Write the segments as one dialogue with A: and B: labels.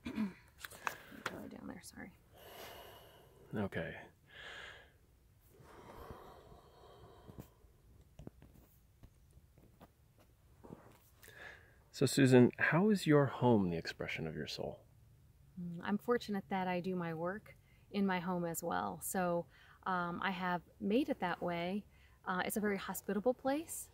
A: Go down there, sorry.
B: Okay. So, Susan, how is your home the expression of your soul?
A: I'm fortunate that I do my work in my home as well. So I have made it that way. It's a very hospitable place.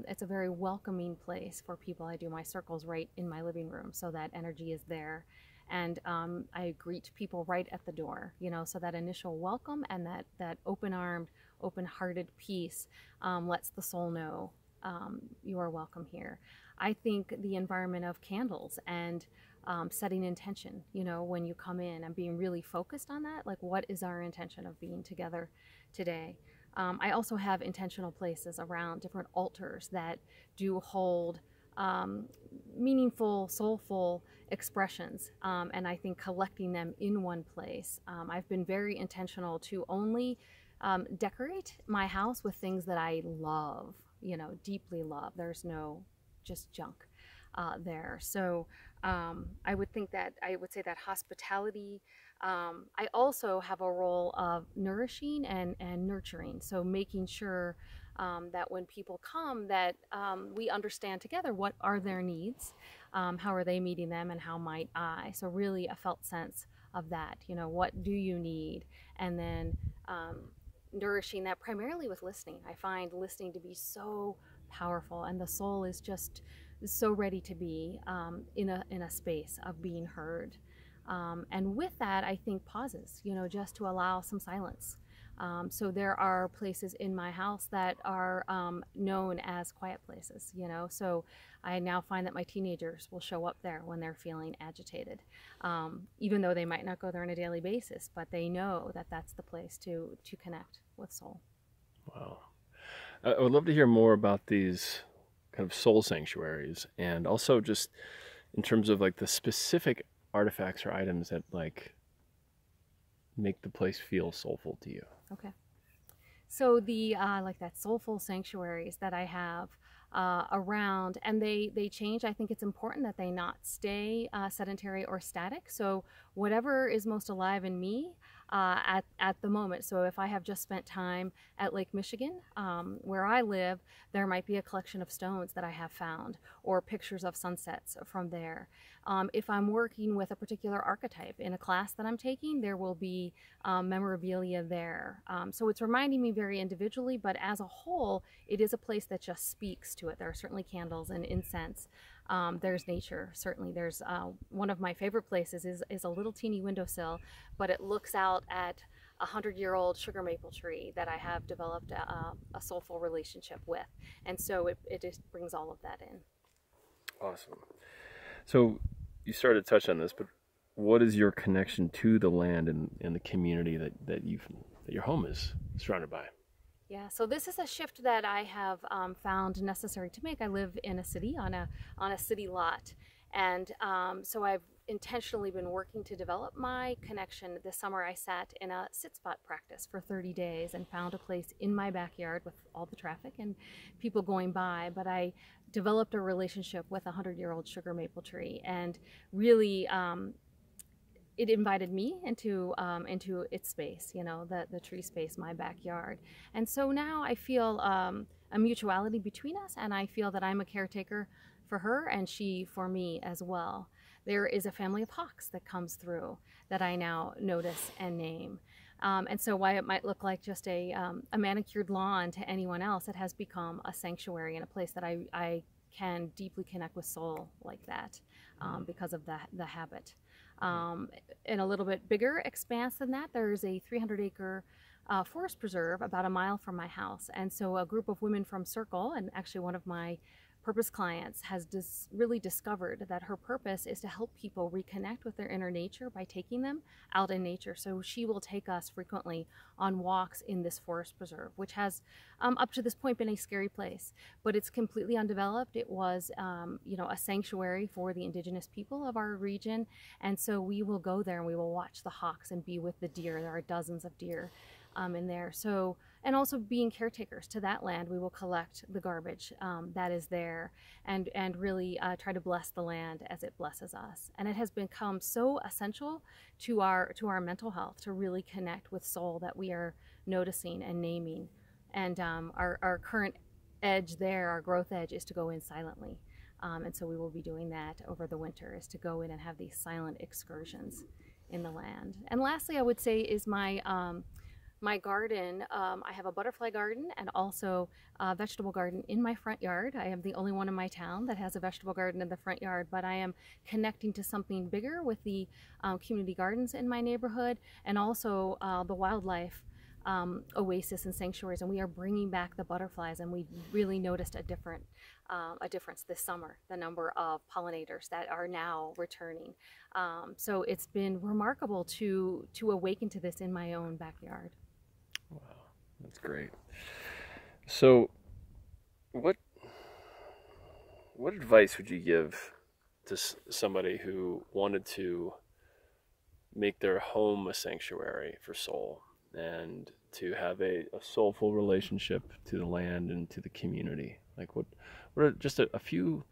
A: It's a very welcoming place for people. I do my circles right in my living room, so that energy is there. And I greet people right at the door, you know, so that initial welcome and that open-armed, open-hearted peace lets the soul know you are welcome here. I think the environment of candles and setting intention, you know, when you come in and being really focused on that, like what is our intention of being together today? I also have intentional places around different altars that do hold um, meaningful, soulful expressions, and I think collecting them in one place. I've been very intentional to only decorate my house with things that I love, you know, deeply love. There's no just junk there. So I would think that I would say that hospitality. I also have a role of nourishing and nurturing. So making sure that when people come, that we understand together what are their needs, how are they meeting them, and how might I. So really a felt sense of that. You know, what do you need, and then nourishing that primarily with listening. I find listening to be so powerful, and the soul is just so ready to be in a space of being heard. And with that, I think pauses, you know, just to allow some silence. So there are places in my house that are known as quiet places, you know. So I now find that my teenagers will show up there when they're feeling agitated, even though they might not go there on a daily basis, but they know that that's the place to connect with soul.
B: Wow. I would love to hear more about these kind of soul sanctuaries, and also just in terms of like the specific artifacts or items that like make the place feel soulful to you.
A: Okay. So the like that soulful sanctuaries that I have around, and they change. I think it's important that they not stay sedentary or static. So whatever is most alive in me at the moment. So if I have just spent time at Lake Michigan, where I live, there might be a collection of stones that I have found, or pictures of sunsets from there. If I'm working with a particular archetype in a class that I'm taking, there will be memorabilia there. So it's reminding me very individually, but as a whole, it is a place that just speaks to it. There are certainly candles and incense. There's nature, certainly. There's one of my favorite places is a little teeny windowsill, but it looks out at a 100-year-old sugar maple tree that I have developed a soulful relationship with. And so it just brings all of that in.
B: Awesome. So you started to touch on this, but what is your connection to the land and the community that your home is surrounded by?
A: Yeah, so this is a shift that I have found necessary to make. I live in a city on a city lot, and so I've intentionally been working to develop my connection. This summer, I sat in a sit spot practice for 30 days and found a place in my backyard with all the traffic and people going by. But I developed a relationship with a 100-year-old sugar maple tree, and really it invited me into its space, you know, the tree space, my backyard. And so now I feel a mutuality between us, and I feel that I'm a caretaker for her and she for me as well. There is a family of hawks that comes through that I now notice and name. And so while it might look like just a manicured lawn to anyone else, it has become a sanctuary and a place that I can deeply connect with soul like that because of the habit. In a little bit bigger expanse than that, there's a 300-acre forest preserve about a mile from my house. And so a group of women from Circle, and actually one of my purpose clients has really discovered that her purpose is to help people reconnect with their inner nature by taking them out in nature. So she will take us frequently on walks in this forest preserve, which has up to this point been a scary place, but it's completely undeveloped. It was you know, a sanctuary for the indigenous people of our region, and so we will go there and we will watch the hawks and be with the deer. There are dozens of deer in there. So and also being caretakers to that land. We will collect the garbage that is there, and really try to bless the land as it blesses us. And it has become so essential to our mental health to really connect with soul that we are noticing and naming. And our current edge there, our growth edge, is to go in silently. And so we will be doing that over the winter, is to go in and have these silent excursions in the land. And lastly, I would say is my garden. I have a butterfly garden and also a vegetable garden in my front yard. I am the only one in my town that has a vegetable garden in the front yard, but I am connecting to something bigger with the community gardens in my neighborhood, and also the wildlife oasis and sanctuaries. And we are bringing back the butterflies, and we really noticed a difference this summer, the number of pollinators that are now returning. So it's been remarkable to awaken to this in my own backyard.
B: Wow, that's great. So, what advice would you give to somebody who wanted to make their home a sanctuary for soul, and to have a soulful relationship to the land and to the community? Like, what are just a few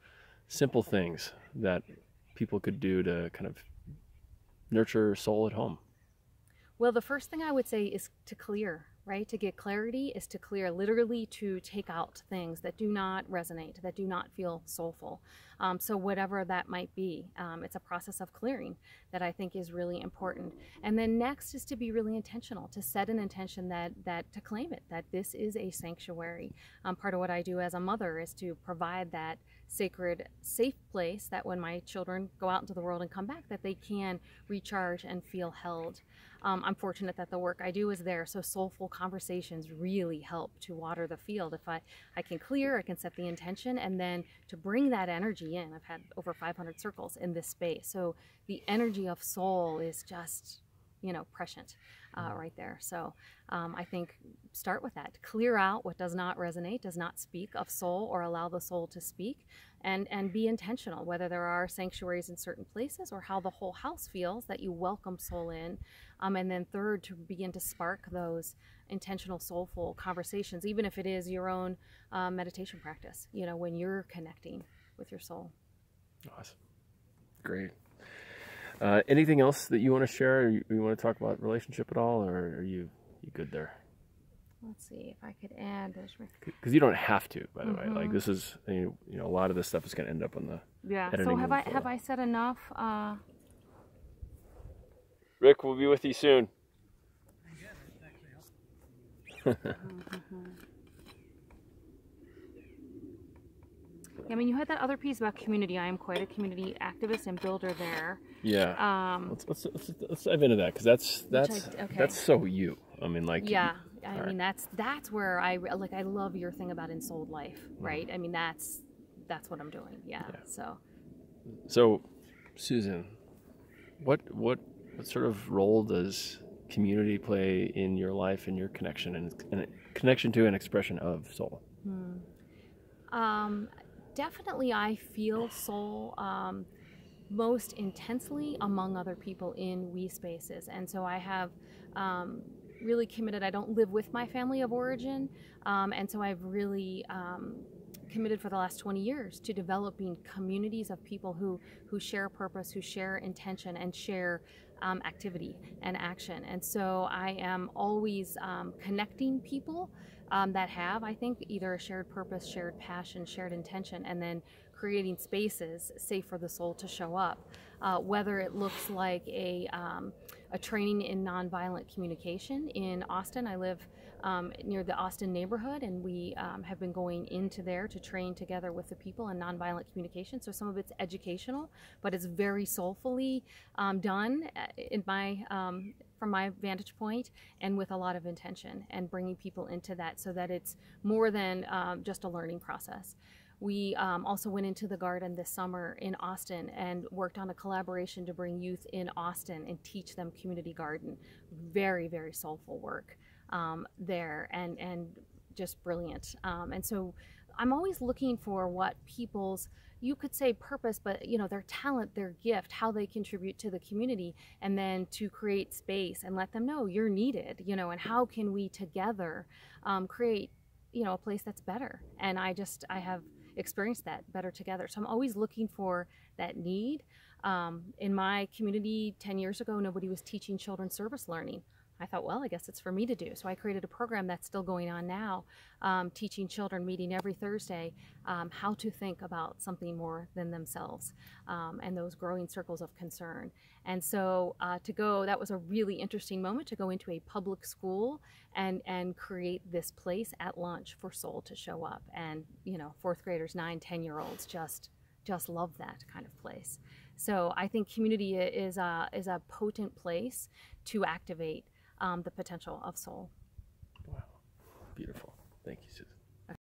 B: simple things that people could do to kind of nurture soul at home?
A: Well, the first thing I would say is to clear, right? To get clarity is to clear, literally to take out things that do not resonate, that do not feel soulful. So whatever that might be, it's a process of clearing that I think is really important. And then next is to be really intentional, to set an intention that to claim it, that this is a sanctuary. Part of what I do as a mother is to provide that sacred, safe place that when my children go out into the world and come back, that they can recharge and feel held. I'm fortunate that the work I do is there, so soulful conversations really help to water the field. If I can clear, I can set the intention, and then to bring that energy in. I've had over 500 circles in this space, so the energy of soul is just, prescient right there. So I think start with that. Clear out what does not resonate, does not speak of soul or allow the soul to speak, and be intentional, whether there are sanctuaries in certain places or how the whole house feels, that you welcome soul in. And then third, to begin to spark those intentional, soulful conversations, even if it is your own meditation practice, when you're connecting with your soul.
B: Awesome. Great. Anything else that you want to share? Or you want to talk about relationship at all, or are you good there?
A: Let's see if I could add.
B: Because you don't have to, by the way. Like, this is, a lot of this stuff is going to end up on the editing.
A: So have I said enough?
B: Rick, we'll be with you soon.
A: I mean, you had that other piece about community. I am quite a community activist and builder there.
B: Yeah. Let's dive into that, because that's so you. I mean, like.
A: Yeah. I mean, that's where I love your thing about Ensouled life, right? I mean, that's what I'm doing. Yeah.
B: So, Susan, what sort of role does community play in your life and your connection and connection to an expression of soul?
A: Definitely, I feel soul most intensely among other people in we spaces, and so I have really committed. I don't live with my family of origin, and so I've really committed for the last 20 years to developing communities of people who share purpose, who share intention, and share activity and action. And so I am always connecting people that have, I think, either a shared purpose, shared passion, shared intention, and then creating spaces safe for the soul to show up. Whether it looks like a training in nonviolent communication in Austin. I live near the Austin neighborhood, and we have been going into there to train together with the people in nonviolent communication. So some of it's educational, but it's very soulfully done in my from my vantage point, and with a lot of intention, and bringing people into that so that it's more than just a learning process. We also went into the garden this summer in Austin and worked on a collaboration to bring youth in Austin and teach them community garden. Very, very soulful work there, and just brilliant. And so I'm always looking for what people's you could say purpose, but their talent, their gift, how they contribute to the community, and then to create space and let them know you're needed, and how can we together create a place that's better. And I have experienced that better together. So I'm always looking for that need. In my community 10 years ago, nobody was teaching children service learning. I thought, well, I guess it's for me to do. So I created a program that's still going on now, teaching children, meeting every Thursday, how to think about something more than themselves, and those growing circles of concern. And so that was a really interesting moment to go into a public school and create this place at lunch for Soul to show up. And, fourth graders, 9, 10-year-olds just love that kind of place. So I think community is a potent place to activate the potential of Soul.
B: Wow, beautiful. Thank you, Susan.